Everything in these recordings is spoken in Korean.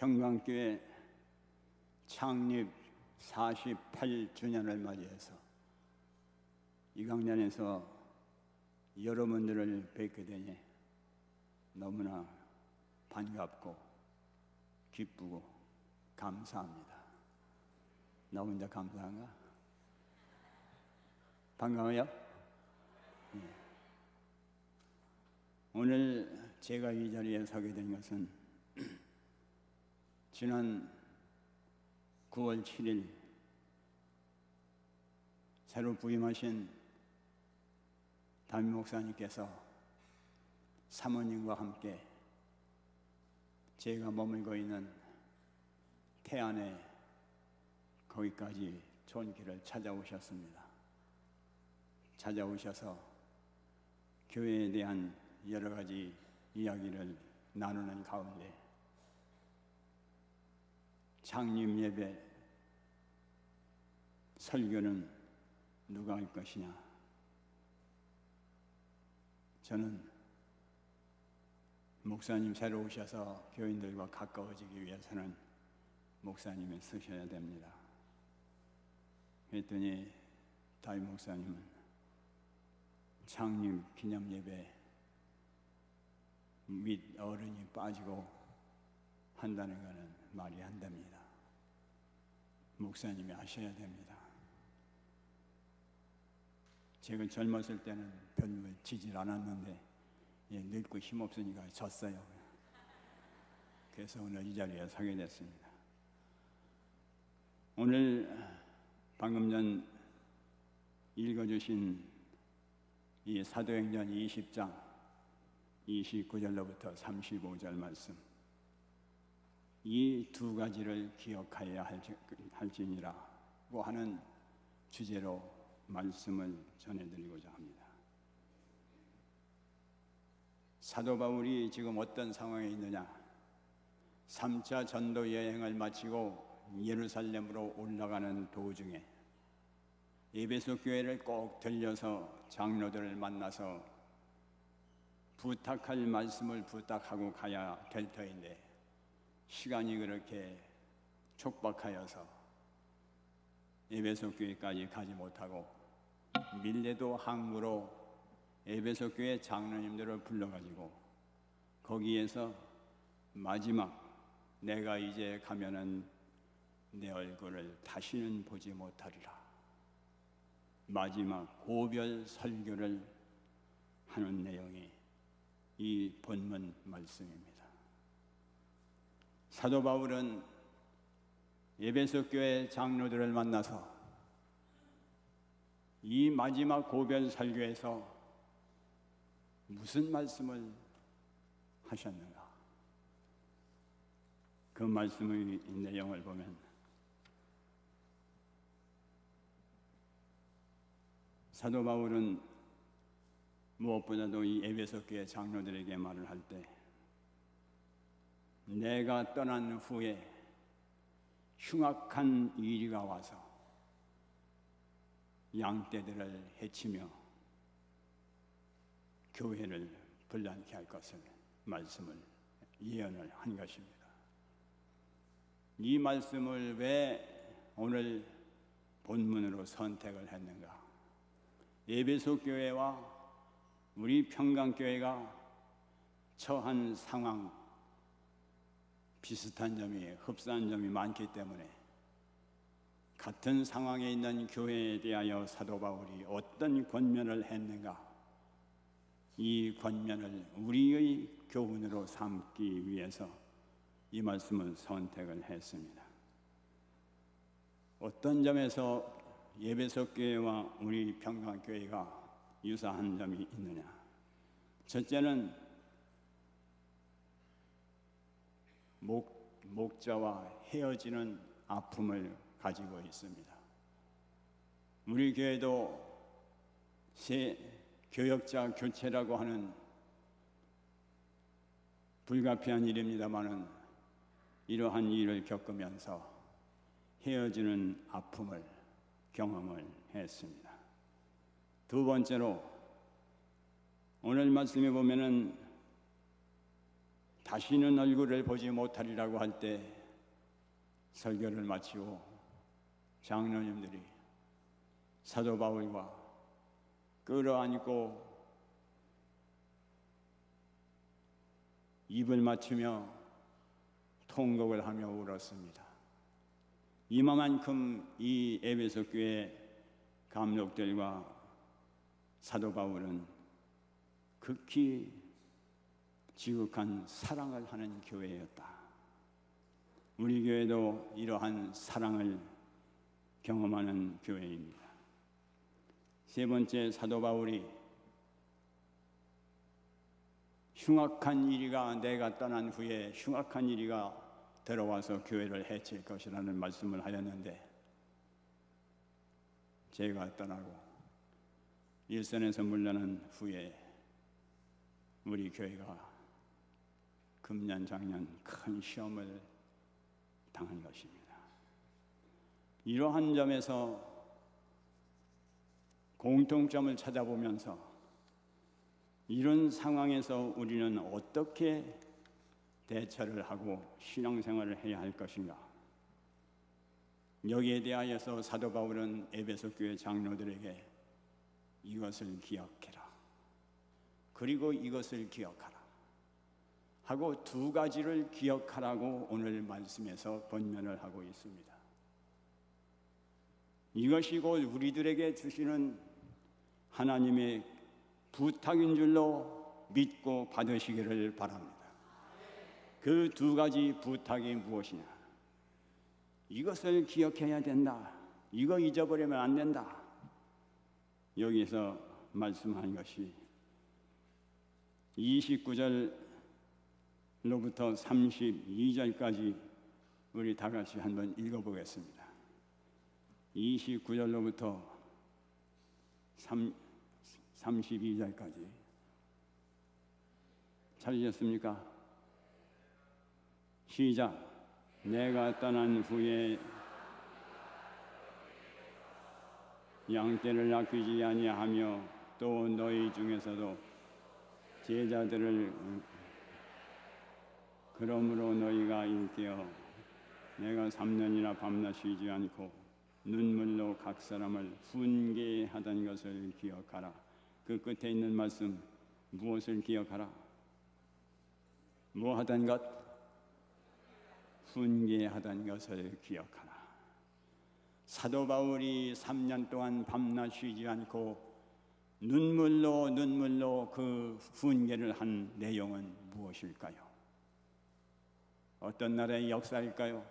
평강교회 창립 48주년을 맞이해서 이 강단에서 여러분들을 뵙게 되니 너무나 반갑고 기쁘고 감사합니다. 나 혼자 감사한가? 반가워요? 네. 오늘 제가 이 자리에 서게 된 것은 지난 9월 7일 새로 부임하신 담임 목사님께서 사모님과 함께 제가 머물고 있는 태안에 거기까지 좋은 길을 찾아오셨습니다. 찾아오셔서 교회에 대한 여러 가지 이야기를 나누는 가운데 창립 예배 설교는 누가 할 것이냐? 저는 목사님 새로 오셔서 교인들과 가까워지기 위해서는 목사님이 쓰셔야 됩니다. 그랬더니 담임 목사님은 창립 기념 예배 및 어른이 빠지고 한다는 것은 말이 안 됩니다. 목사님이 하셔야 됩니다. 제가 젊었을 때는 별로 지질 않았는데 늙고 힘없으니까 졌어요. 그래서 오늘 이 자리에 서게 됐습니다. 오늘 방금 전 읽어주신 이 사도행전 20장 29절로부터 35절 말씀, 이 두 가지를 기억하여야 할지니라고 하는 주제로 말씀을 전해드리고자 합니다. 사도 바울이 지금 어떤 상황에 있느냐? 3차 전도 여행을 마치고 예루살렘으로 올라가는 도중에 에베소 교회를 꼭 들려서 장로들을 만나서 부탁할 말씀을 부탁하고 가야 될 터인데 시간이 그렇게 촉박하여서 에베소 교회까지 가지 못하고 밀레도 항구로 에베소 교회 장로님들을 불러가지고 거기에서 마지막 내가 이제 가면은 내 얼굴을 다시는 보지 못하리라, 마지막 고별 설교를 하는 내용이 이 본문 말씀입니다. 사도 바울은 에베소 교회 장로들을 만나서 이 마지막 고별 설교에서 무슨 말씀을 하셨는가? 그 말씀의 내용을 보면 사도 바울은 무엇보다도 이 에베소 교회 장로들에게 말을 할 때 내가 떠난 후에 흉악한 이리가 와서 양떼들을 해치며 교회를 분란케 할 것을 말씀을 예언을 한 것입니다. 이 말씀을 왜 오늘 본문으로 선택을 했는가? 에베소 교회와 우리 평강교회가 처한 상황 비슷한 점이, 흡사한 점이 많기 때문에 같은 상황에 있는 교회에 대하여 사도 바울이 어떤 권면을 했는가, 이 권면을 우리의 교훈으로 삼기 위해서 이 말씀을 선택을 했습니다. 어떤 점에서 에베소 교회와 우리 평강교회가 유사한 점이 있느냐? 첫째는 목자와 헤어지는 아픔을 가지고 있습니다. 우리 교회도 새 교역자 교체라고 하는 불가피한 일입니다마는 이러한 일을 겪으면서 헤어지는 아픔을 경험을 했습니다. 두 번째로 오늘 말씀에 보면은 다시는 얼굴을 보지 못하리라고 할 때 설교를 마치고 장로님들이 사도 바울과 끌어안고 입을 맞추며 통곡을 하며 울었습니다. 이만큼 이 에베소 교회 감독들과 사도 바울은 극히 지극한 사랑을 하는 교회였다. 우리 교회도 이러한 사랑을 경험하는 교회입니다. 세 번째, 사도 바울이 흉악한 이리가 내가 떠난 후에 흉악한 이리가 들어와서 교회를 해칠 것이라는 말씀을 하였는데, 제가 떠나고 일선에서 물러난 후에 우리 교회가 금년 작년 큰 시험을 당한 것입니다. 이러한 점에서 공통점을 찾아보면서 이런 상황에서 우리는 어떻게 대처를 하고 신앙생활을 해야 할 것인가? 여기에 대하여서 사도 바울은 에베소 교회 장로들에게 이것을 기억해라, 그리고 이것을 기억하라 하고 두 가지를 기억하라고 오늘 말씀에서 권면을 하고 있습니다. 이것이 곧 우리들에게 주시는 하나님의 부탁인 줄로 믿고 받으시기를 바랍니다. 그 두 가지 부탁이 무엇이냐? 이것을 기억해야 된다. 이거 잊어버리면 안 된다. 여기서 말씀한 것이 29절로부터 32절까지 우리 다 같이 한번 읽어보겠습니다. 29절로부터 32절까지 찾으셨습니까? 시작. 내가 떠난 후에 양떼를 아끼지 아니하며 또 너희 중에서도 제자들을 그러므로 너희가 일깨어 내가 3년이나 밤낮 쉬지 않고 눈물로 각 사람을 훈계하던 것을 기억하라. 그 끝에 있는 말씀, 무엇을 기억하라? 뭐 하던 것? 훈계하던 것을 기억하라. 사도 바울이 3년 동안 밤낮 쉬지 않고 눈물로 그 훈계를 한 내용은 무엇일까요? 어떤 나라의 역사일까요?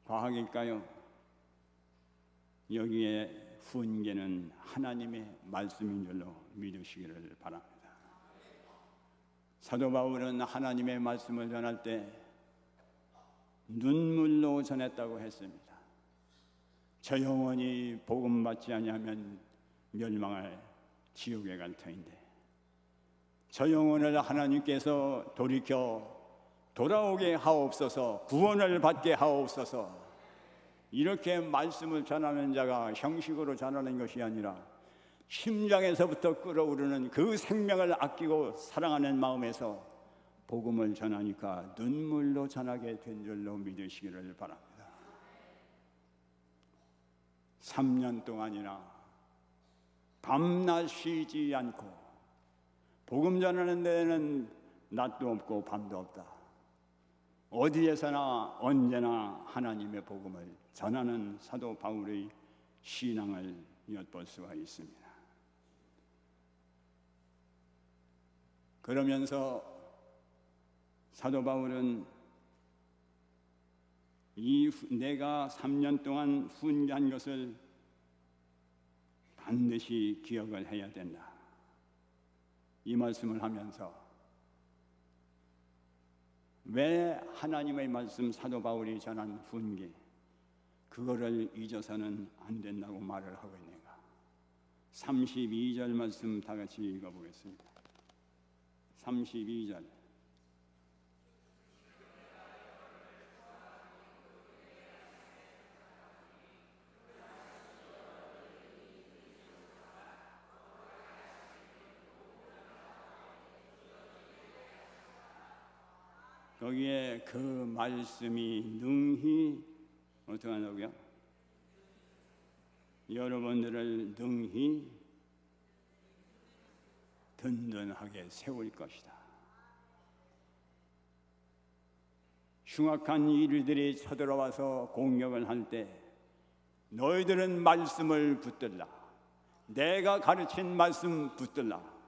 과학일까요? 여기에 훈계는 하나님의 말씀인 줄로 믿으시기를 바랍니다. 사도 바울은 하나님의 말씀을 전할 때 눈물로 전했다고 했습니다. 저 영혼이 복음 받지 아니하면 멸망할 지옥에 갈 터인데 저 영혼을 하나님께서 돌이켜 돌아오게 하옵소서, 구원을 받게 하옵소서. 이렇게 말씀을 전하는 자가 형식으로 전하는 것이 아니라 심장에서부터 끓어오르는 그 생명을 아끼고 사랑하는 마음에서 복음을 전하니까 눈물로 전하게 된 줄로 믿으시기를 바랍니다. 3년 동안이나 밤낮 쉬지 않고 복음 전하는 데에는 낮도 없고 밤도 없다. 어디에서나 언제나 하나님의 복음을 전하는 사도 바울의 신앙을 엿볼 수가 있습니다. 그러면서 사도 바울은 내가 3년 동안 훈계한 것을 반드시 기억을 해야 된다. 이 말씀을 하면서 왜 하나님의 말씀 사도 바울이 전한 훈계 그거를 잊어서는 안 된다고 말을 하고 있는가? 32절 말씀 다 같이 읽어보겠습니다. 32절. 거기에 그 말씀이 능히 어떻게 하냐고요? 여러분들을 능히 든든하게 세울 것이다. 흉악한 이들이 쳐들어와서 공격을 할 때 너희들은 말씀을 붙들라. 내가 가르친 말씀 붙들라.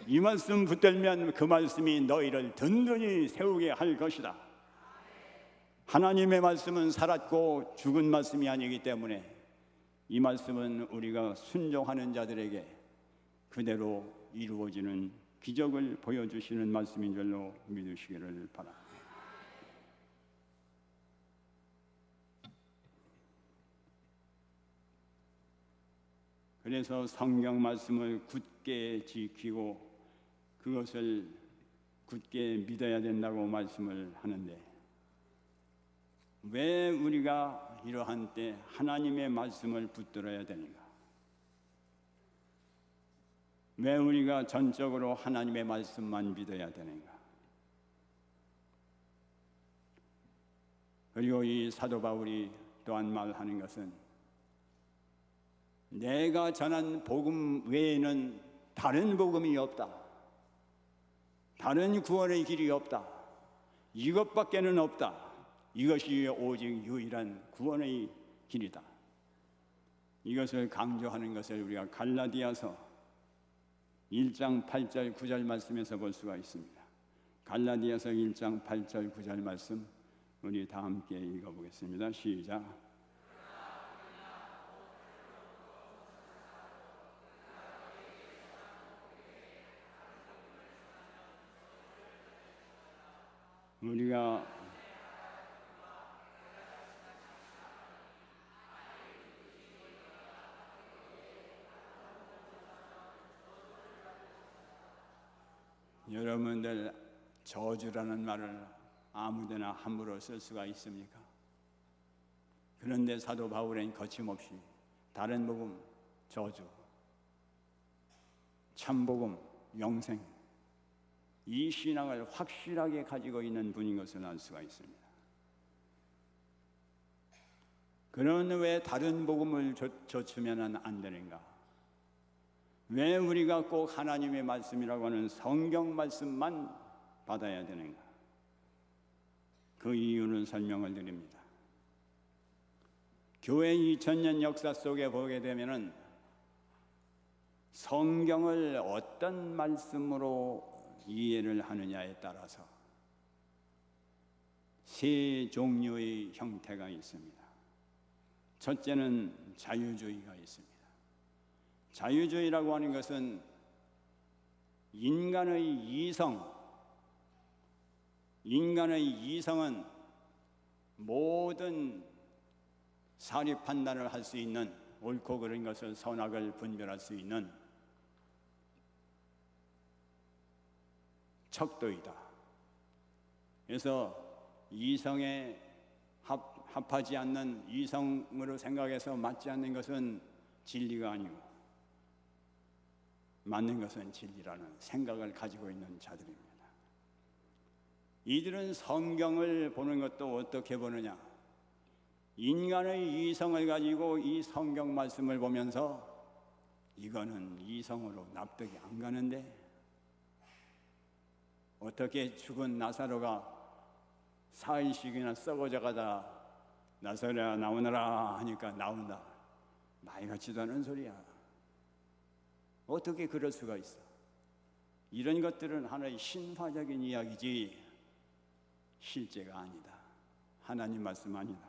이 말씀 붙들면 그 말씀이 너희를 든든히 세우게 할 것이다. 하나님의 말씀은 살았고 죽은 말씀이 아니기 때문에 이 말씀은 우리가 순종하는 자들에게 그대로 이루어지는 기적을 보여주시는 말씀인 줄로 믿으시기를 바랍니다. 그래서 성경 말씀을 굳게 지키고 그것을 굳게 믿어야 된다고 말씀을 하는데, 왜 우리가 이러한 때 하나님의 말씀을 붙들어야 되는가? 왜 우리가 전적으로 하나님의 말씀만 믿어야 되는가? 그리고 이 사도 바울이 또한 말하는 것은 내가 전한 복음 외에는 다른 복음이 없다. 다른 구원의 길이 없다. 이것밖에는 없다. 이것이 오직 유일한 구원의 길이다. 이것을 강조하는 것을 우리가 갈라디아서 1장 8절 9절 말씀에서 볼 수가 있습니다. 갈라디아서 1장 8절 9절 말씀 우리 다 함께 읽어보겠습니다. 시작. 우리가 여러분들 저주라는 말을 아무데나 함부로 쓸 수가 있습니까? 그런데 사도 바울은 거침없이 다른 복음 저주, 참복음 영생, 이 신앙을 확실하게 가지고 있는 분인 것을 알 수가 있습니다. 그런데 왜 다른 복음을 좇으면 안 되는가? 왜 우리가 꼭 하나님의 말씀이라고 하는 성경 말씀만 받아야 되는가? 그 이유는 설명을 드립니다. 교회 2000년 역사 속에 보게 되면은 성경을 어떤 말씀으로 이해를 하느냐에 따라서 세 종류의 형태가 있습니다. 첫째는 자유주의가 있습니다. 자유주의라고 하는 것은 인간의 이성은 모든 사리 판단을 할 수 있는, 옳고 그른 것을 선악을 분별할 수 있는 척도이다. 그래서 이성에 합하지 않는, 이성으로 생각해서 맞지 않는 것은 진리가 아니고 맞는 것은 진리라는 생각을 가지고 있는 자들입니다. 이들은 성경을 보는 것도 어떻게 보느냐? 인간의 이성을 가지고 이 성경 말씀을 보면서 이거는 이성으로 납득이 안 가는데, 어떻게 죽은 나사로가 사흘씩이나 썩어져 가다 나사로야 나오너라 하니까 나온다. 말 같지도 않은 소리야. 어떻게 그럴 수가 있어? 이런 것들은 하나의 신화적인 이야기지 실제가 아니다. 하나님 말씀 아니다.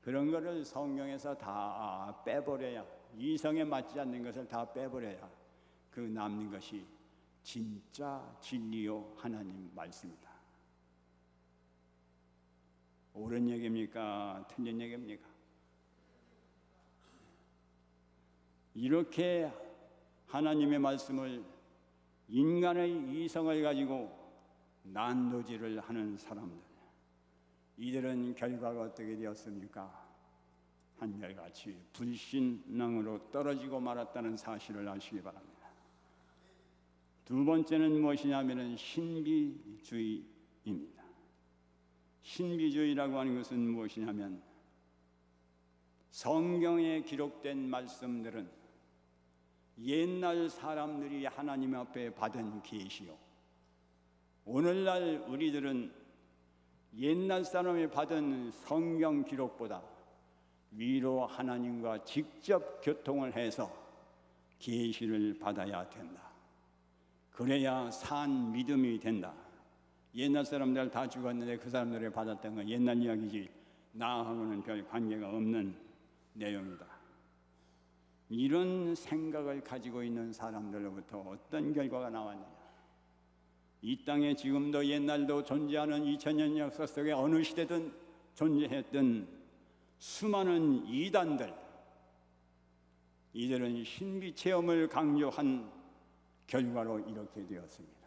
그런 거를 성경에서 다 빼버려야, 이성에 맞지 않는 것을 다 빼버려야 그 남는 것이 진짜 진리요 하나님 말씀이다. 옳은 얘기입니까? 틀린 얘기입니까? 이렇게 하나님의 말씀을 인간의 이성을 가지고 난도질을 하는 사람들, 이들은 결과가 어떻게 되었습니까? 한결같이 불신앙으로 떨어지고 말았다는 사실을 아시기 바랍니다. 두 번째는 무엇이냐면은 신비주의 신비주의입니다. 신비주의라고 하는 것은 무엇이냐면 성경에 기록된 말씀들은 옛날 사람들이 하나님 앞에 받은 계시요, 오늘날 우리들은 옛날 사람이 받은 성경 기록보다 위로 하나님과 직접 교통을 해서 계시를 받아야 된다. 그래야 산 믿음이 된다. 옛날 사람들 다 죽었는데 그 사람들이 받았던 건 옛날 이야기지 나하고는 별 관계가 없는 내용이다. 이런 생각을 가지고 있는 사람들로부터 어떤 결과가 나왔느냐? 이 땅에 지금도 옛날도 존재하는 2000년 역사 속에 어느 시대든 존재했던 수많은 이단들, 이들은 신비 체험을 강조한 결과로 이렇게 되었습니다.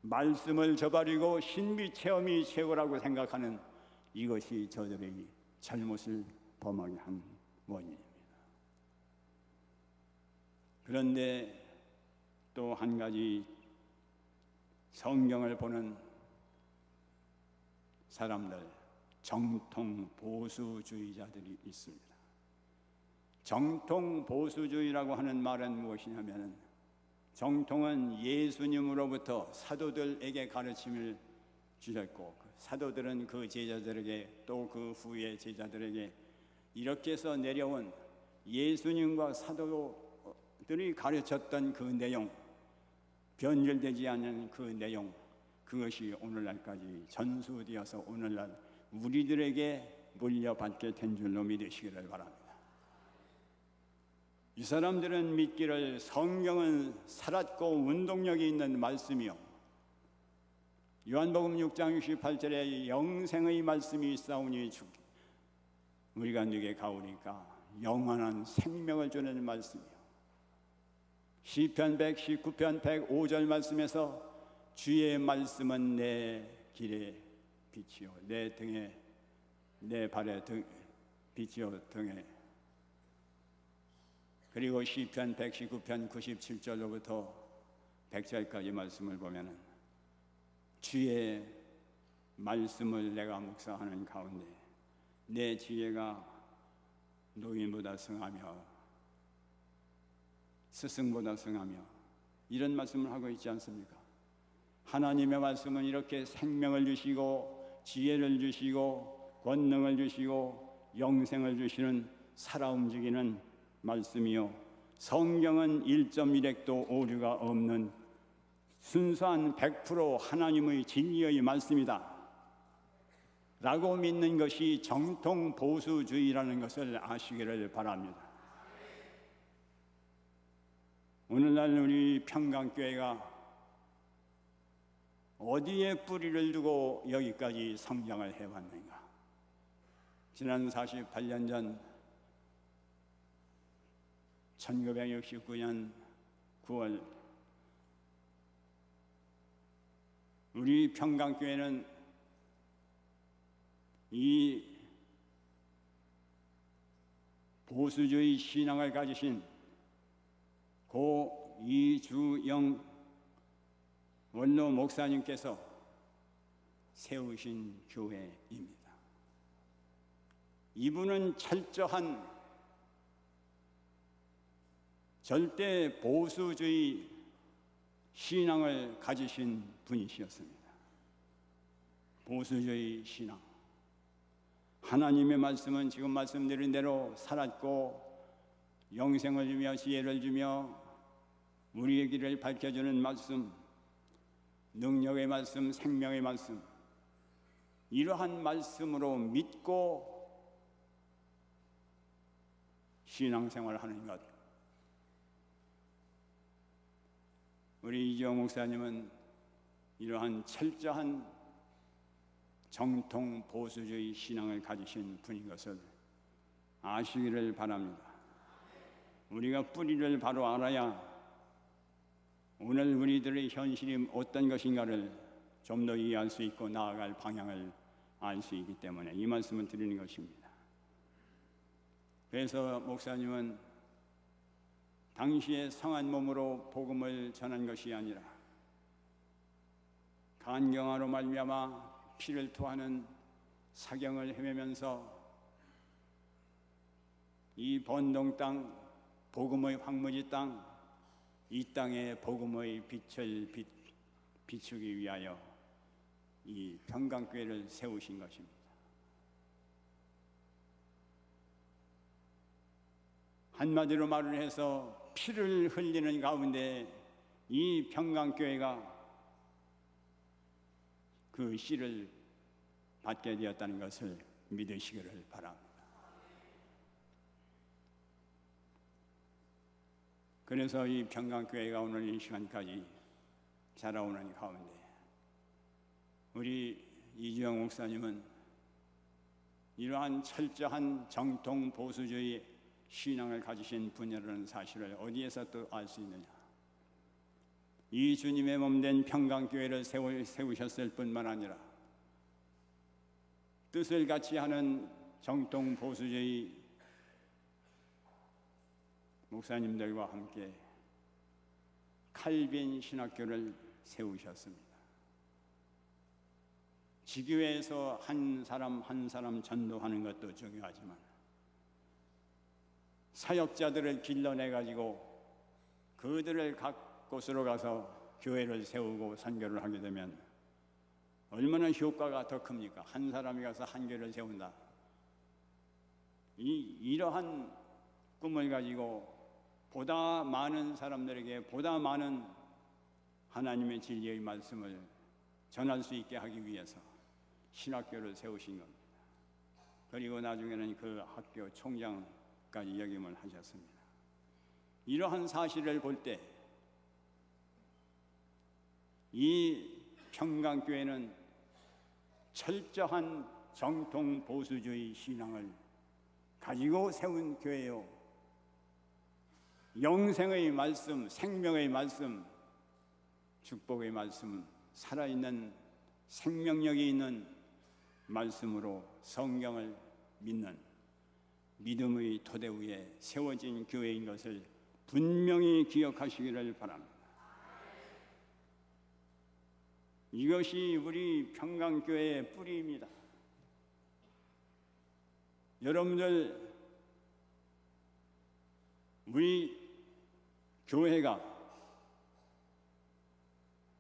말씀을 저버리고 신비 체험이 최고라고 생각하는 이것이 저들의 잘못을 범하게 한 원인입니다. 그런데 또 한 가지 성경을 보는 사람들, 정통 보수주의자들이 있습니다. 정통 보수주의라고 하는 말은 무엇이냐면, 정통은 예수님으로부터 사도들에게 가르침을 주셨고, 사도들은 그 제자들에게 또 그 후의 제자들에게 이렇게 해서 내려온 예수님과 사도들이 가르쳤던 그 내용, 변질되지 않은 그 내용, 그것이 오늘날까지 전수되어서 오늘날 우리들에게 물려받게 된 줄로 믿으시기를 바랍니다. 이 사람들은 믿기를 성경은 살았고 운동력이 있는 말씀이요, 요한복음 6장 68절에 영생의 말씀이 있사오니 우리가 네게 가오니까 영원한 생명을 주는 말씀이요, 시편 119편 105절 말씀에서 주의 말씀은 내 길에 빛이요 내 등에 내 발에 빛이요 등에, 그리고 시편 119편 97절로부터 100절까지 말씀을 보면은 주의 말씀을 내가 묵상하는 가운데 내 지혜가 노인보다 승하며 스승보다 승하며, 이런 말씀을 하고 있지 않습니까? 하나님의 말씀은 이렇게 생명을 주시고 지혜를 주시고 권능을 주시고 영생을 주시는 살아 움직이는 말씀이요, 성경은 1.1핵도 오류가 없는 순수한 100% 하나님의 진리의 말씀이다 라고 믿는 것이 정통 보수주의라는 것을 아시기를 바랍니다. 오늘날 우리 평강교회가 어디에 뿌리를 두고 여기까지 성장을 해왔는가? 지난 48년 전 1969년 9월 우리 평강교회는 이 보수주의 신앙을 가지신 고 이주영 원로 목사님께서 세우신 교회입니다. 이분은 철저한 절대 보수주의 신앙을 가지신 분이셨습니다. 보수주의 신앙, 하나님의 말씀은 지금 말씀드린 대로 살았고 영생을 주며 지혜를 주며 우리의 길을 밝혀주는 말씀, 능력의 말씀, 생명의 말씀, 이러한 말씀으로 믿고 신앙생활을 하는 것. 우리 이지영 목사님은 이러한 철저한 정통 보수주의 신앙을 가지신 분인 것을 아시기를 바랍니다. 우리가 뿌리를 바로 알아야 오늘 우리들의 현실이 어떤 것인가를 좀 더 이해할 수 있고 나아갈 방향을 알 수 있기 때문에 이 말씀을 드리는 것입니다. 그래서 목사님은 당시에 상한 몸으로 복음을 전한 것이 아니라 간경화로 말미암아 피를 토하는 사경을 헤매면서 이 번동 땅, 복음의 황무지 땅, 이 땅에 복음의 빛을 비추기 위하여 이 평강교회를 세우신 것입니다. 한마디로 말을 해서 피를 흘리는 가운데 이 평강교회가 그 씨를 받게 되었다는 것을 믿으시기를 바랍니다. 그래서 이 평강교회가 오늘 이 시간까지 자라오는 가운데 우리 이주영 목사님은 이러한 철저한 정통 보수주의 신앙을 가지신 분이라는 사실을 어디에서 또 알 수 있느냐? 이 주님의 몸된 평강교회를 세우셨을 뿐만 아니라 뜻을 같이 하는 정통 보수주의 목사님들과 함께 칼빈 신학교를 세우셨습니다. 지교회에서 한 사람 한 사람 전도하는 것도 중요하지만 사역자들을 길러내가지고 그들을 각 곳으로 가서 교회를 세우고 선교를 하게 되면 얼마나 효과가 더 큽니까? 한 사람이 가서 한 교회를 세운다. 이러한 꿈을 가지고 보다 많은 사람들에게 보다 많은 하나님의 진리의 말씀을 전할 수 있게 하기 위해서 신학교를 세우신 겁니다. 그리고 나중에는 그 학교 총장까지 역임을 하셨습니다. 이러한 사실을 볼 때 이 평강교회는 철저한 정통 보수주의 신앙을 가지고 세운 교회요, 영생의 말씀, 생명의 말씀, 축복의 말씀, 살아있는 생명력이 있는 말씀으로 성경을 믿는 믿음의 토대 위에 세워진 교회인 것을 분명히 기억하시기를 바랍니다. 이것이 우리 평강교회의 뿌리입니다. 여러분들, 우리 교회가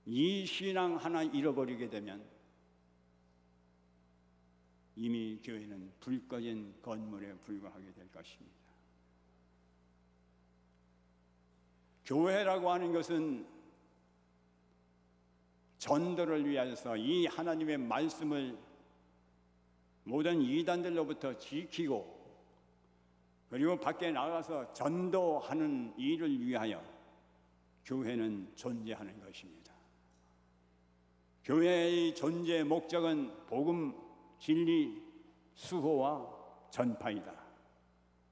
이 신앙 하나 잃어버리게 되면 이미 교회는 불 꺼진 건물에 불과하게 될 것입니다. 교회라고 하는 것은 전도를 위하여서 이 하나님의 말씀을 모든 이단들로부터 지키고 그리고 밖에 나가서 전도하는 일을 위하여 교회는 존재하는 것입니다. 교회의 존재 목적은 복음, 진리, 수호와 전파이다.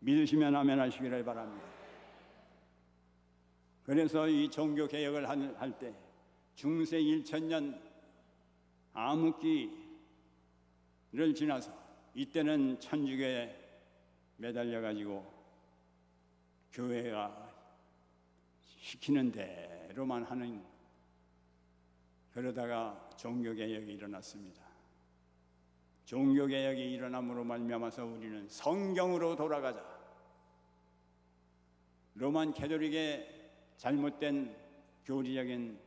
믿으시면 아멘 하시기를 바랍니다. 그래서 이 종교개혁을 할 때 중세 1000년 암흑기를 지나서 이때는 천주교에 매달려가지고 교회가 시키는 대로만 하는, 그러다가 종교개혁이 일어났습니다. 종교개혁이 일어남으로 말미암아서 우리는 성경으로 돌아가자. 로만 캐톨릭의 잘못된 교리적인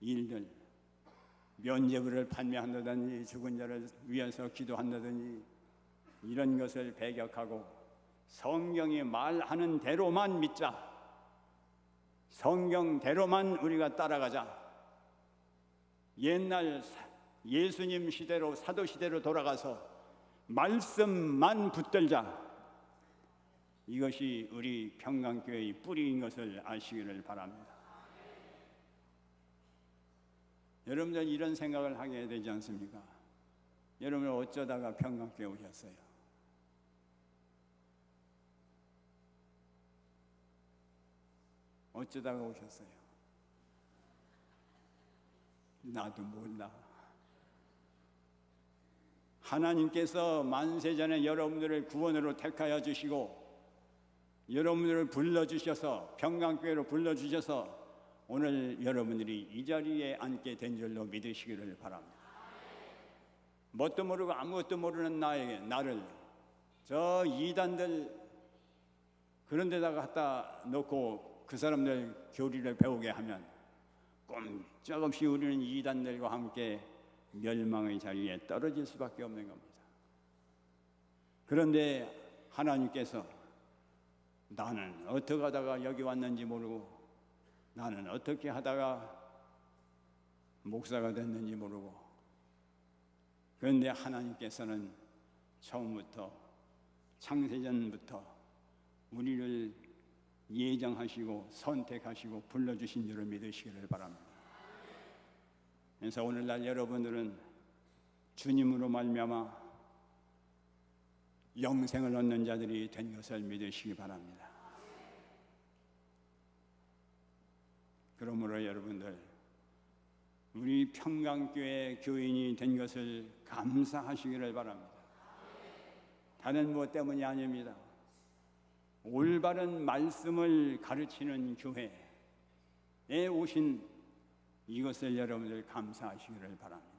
일들, 면죄부를 판매한다든지 죽은 자를 위해서 기도한다든지 이런 것을 배격하고 성경이 말하는 대로만 믿자. 성경대로만 우리가 따라가자. 옛날 예수님 시대로, 사도 시대로 돌아가서 말씀만 붙들자. 이것이 우리 평강교회의 뿌리인 것을 아시기를 바랍니다. 여러분들 이런 생각을 하게 되지 않습니까? 여러분 어쩌다가 평강교회 오셨어요? 어쩌다가 오셨어요? 나도 몰라. 하나님께서 만세전에 여러분들을 구원으로 택하여 주시고 여러분들을 불러주셔서 평강교회로 불러주셔서 오늘 여러분들이 이 자리에 앉게 된 줄로 믿으시기를 바랍니다. 뭣도 모르고 아무것도 모르는 나를 저 이단들 그런 데다가 갖다 놓고 그 사람들 교리를 배우게 하면 꼼짝없이 우리는 이단들과 함께 멸망의 자리에 떨어질 수밖에 없는 겁니다. 그런데 하나님께서 나는 어떻게 하다가 여기 왔는지 모르고, 나는 어떻게 하다가 목사가 됐는지 모르고, 그런데 하나님께서는 처음부터 창세전부터 우리를 예정하시고 선택하시고 불러주신 줄을 믿으시기를 바랍니다. 그래서 오늘날 여러분들은 주님으로 말미암아 영생을 얻는 자들이 된 것을 믿으시기 바랍니다. 그러므로 여러분들, 우리 평강교회 교인이 된 것을 감사하시기를 바랍니다. 다른 무엇 때문이 아닙니다. 올바른 말씀을 가르치는 교회에 오신 이것을 여러분들 감사하시기를 바랍니다.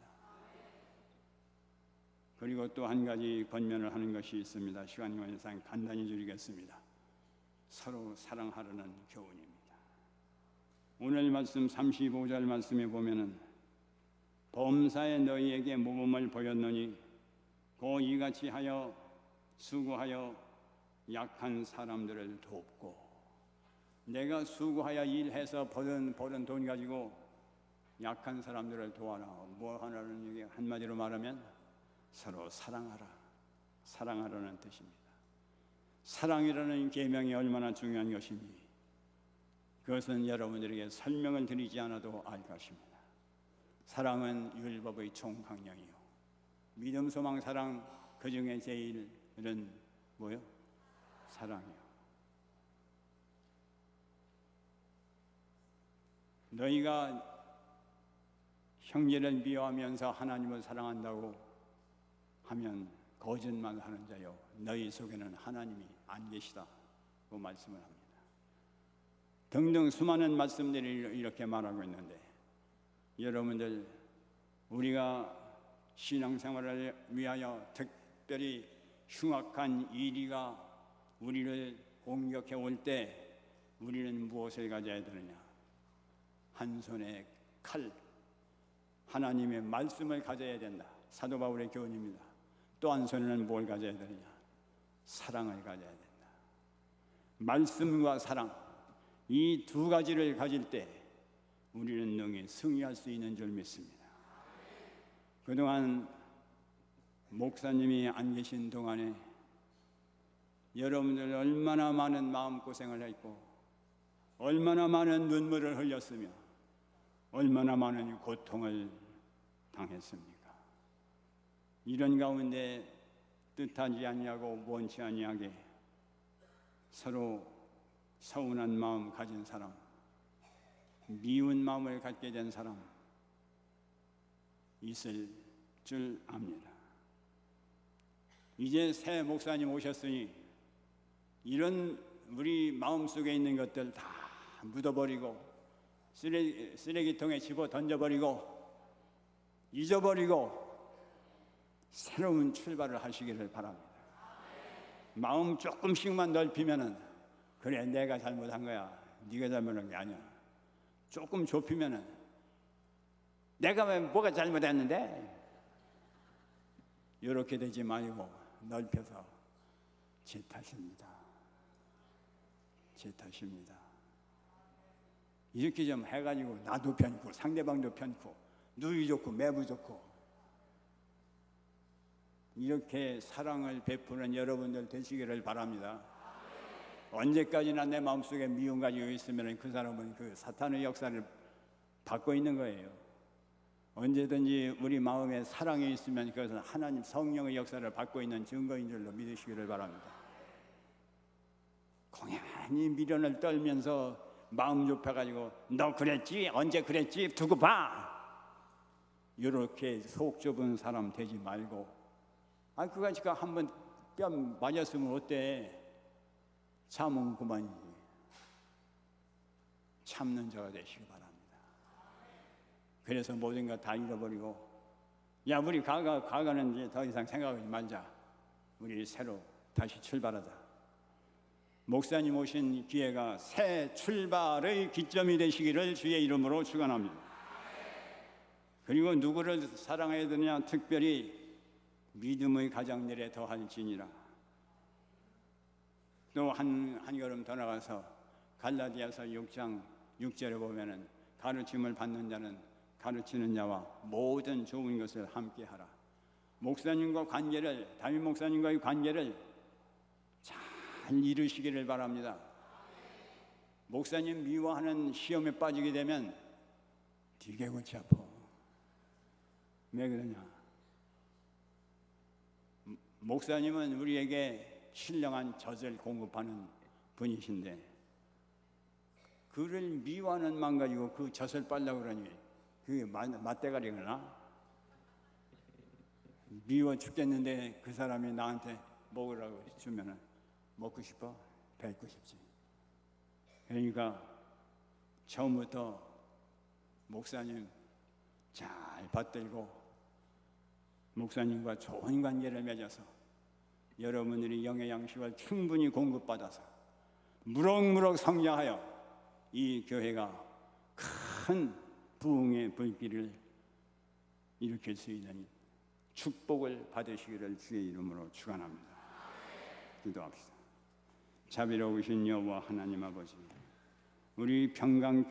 그리고 또 한 가지 권면을 하는 것이 있습니다. 시간이 관계상 간단히 줄이겠습니다. 서로 사랑하라는 교훈입니다. 오늘 말씀 35절 말씀에 보면은 범사에 너희에게 모범을 보였노니 고 이같이 하여 수고하여 약한 사람들을 돕고, 내가 수고하여 일해서 버는 돈 가지고 약한 사람들을 도와라. 뭐 하라는 얘기, 한마디로 말하면 서로 사랑하라, 사랑하라는 뜻입니다. 사랑이라는 계명이 얼마나 중요한 것인지 그것은 여러분들에게 설명을 드리지 않아도 알 것입니다. 사랑은 율법의 총강령이요, 믿음, 소망, 사랑, 그 중에 제일은 뭐요? 사랑이요. 너희가 형제를 미워하면서 하나님을 사랑한다고 하면 거짓말 하는 자요, 너희 속에는 하나님이 안 계시다고 말씀을 합니다. 등등 수많은 말씀들이 이렇게 말하고 있는데, 여러분들, 우리가 신앙생활을 위하여 특별히 흉악한 이리가 우리를 공격해 올 때 우리는 무엇을 가져야 되느냐? 한 손에 칼, 하나님의 말씀을 가져야 된다. 사도 바울의 교훈입니다. 또 한 손에는 뭘 가져야 되느냐? 사랑을 가져야 된다. 말씀과 사랑, 이 두 가지를 가질 때 우리는 능히 승리할 수 있는 줄 믿습니다. 그동안 목사님이 안 계신 동안에 여러분들 얼마나 많은 마음고생을 했고, 얼마나 많은 눈물을 흘렸으며, 얼마나 많은 고통을 당했습니까? 이런 가운데 뜻하지 아니하고 원치 아니하게 서로 서운한 마음 가진 사람, 미운 마음을 갖게 된 사람 있을 줄 압니다. 이제 새 목사님 오셨으니 이런 우리 마음속에 있는 것들 다 묻어버리고 쓰레기통에 집어 던져버리고 잊어버리고 새로운 출발을 하시기를 바랍니다. 마음 조금씩만 넓히면은, 그래 내가 잘못한 거야, 네가 잘못한 게 아니야. 조금 좁히면은 내가 왜 뭐가 잘못했는데, 이렇게 되지 말고 넓혀서 제 탓입니다, 제 탓입니다. 이렇게 좀 해가지고 나도 편고 상대방도 편고 누이 좋고 매부 좋고 이렇게 사랑을 베푸는 여러분들 되시기를 바랍니다. 언제까지나 내 마음속에 미움 가지고 있으면 그 사람은 그 사탄의 역사를 받고 있는 거예요. 언제든지 우리 마음에 사랑이 있으면 그것은 하나님 성령의 역사를 받고 있는 증거인 줄로 믿으시기를 바랍니다. 공연히 미련을 떨면서 마음 좁혀가지고 너 그랬지? 언제 그랬지? 두고 봐! 이렇게 속 좁은 사람 되지 말고, 그가 지금 한번 뺨 맞았으면 어때? 참으면 그만이지. 참는 자가 되시기 바랍니다. 그래서 모든 것 다 잃어버리고, 야, 우리 과거는 이제 더 이상 생각하지 말자. 우리 새로 다시 출발하자. 목사님 오신 기회가 새 출발의 기점이 되시기를 주의 이름으로 축원합니다. 그리고 누구를 사랑해야 되느냐? 특별히 믿음의 가장들에 더할지니라. 또 한 걸음 더 나가서 갈라디아서 6장 6절에 보면은 가르침을 받는 자는 가르치는 자와 모든 좋은 것을 함께하라. 목사님과 관계를, 담임 목사님과의 관계를 잘 이루시기를 바랍니다. 목사님 미워하는 시험에 빠지게 되면 되게 골치 아파. 왜 그러냐? 목사님은 우리에게 신령한 젖을 공급하는 분이신데, 그를 미워하는 만 가지고 그 젖을 빨려고 그러니 그게 맞대가리구나. 미워 죽겠는데 그 사람이 나한테 먹으라고 주면은 먹고 싶어? 뱉고 싶지. 그러니까 처음부터 목사님 잘 받들고 목사님과 좋은 관계를 맺어서 여러분들이 영의 양식을 충분히 공급받아서 무럭무럭 성장하여 이 교회가 큰 부흥의 불길을 일으킬 수 있는 축복을 받으시기를 주의 이름으로 축원합니다. 기도합시다. 자비로우신 여호와 하나님 아버지, 우리 평강